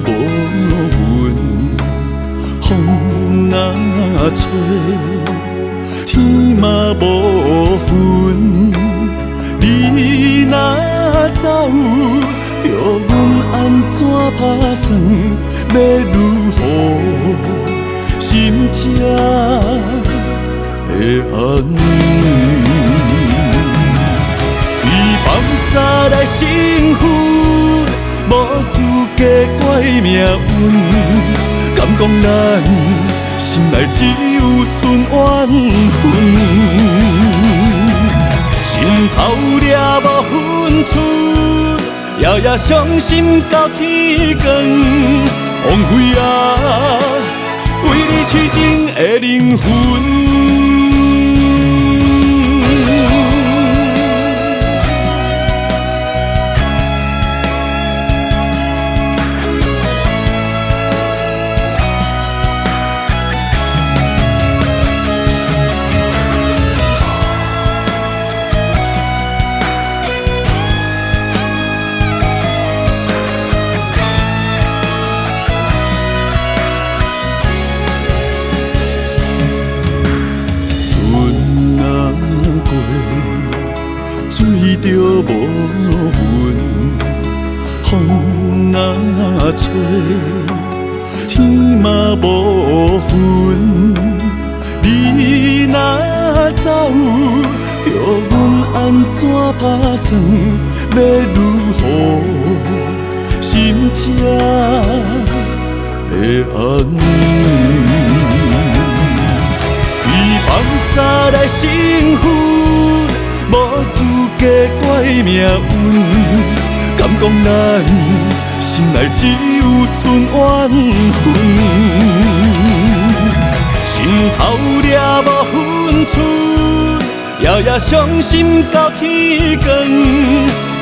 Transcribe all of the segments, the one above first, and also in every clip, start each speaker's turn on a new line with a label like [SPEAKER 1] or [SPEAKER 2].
[SPEAKER 1] 无魂，风若吹，天嘛无份。你若走，叫阮安怎打算？要如何心才会安？伊放洒来幸福，无资格怪命运。敢讲咱心内只有剩怨恨，心头掠无分寸，夜夜伤心到天光。枉费啊，为你痴情的灵魂。水着无魂，风若吹，天嘛无份。你若走，叫阮安怎打算？要如何心才会安？伊放洒来幸福，无资格怪命运。敢讲咱心内只有剩怨恨，心头掠无分寸，夜夜伤心到天光。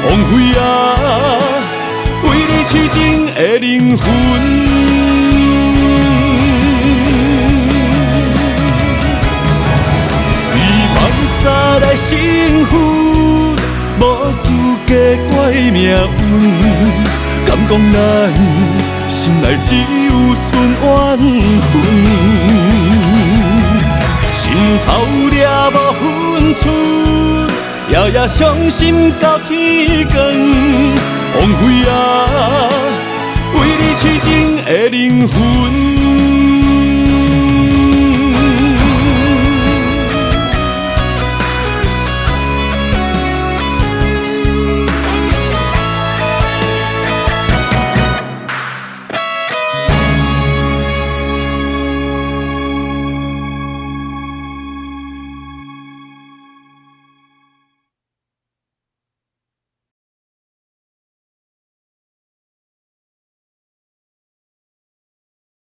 [SPEAKER 1] 枉费啊，为你痴情的灵魂。洒来幸福，无资格怪命运。敢讲咱心内只有剩怨恨，心头掠无分寸，夜夜伤心到天光。枉费啊，为你痴情的灵魂。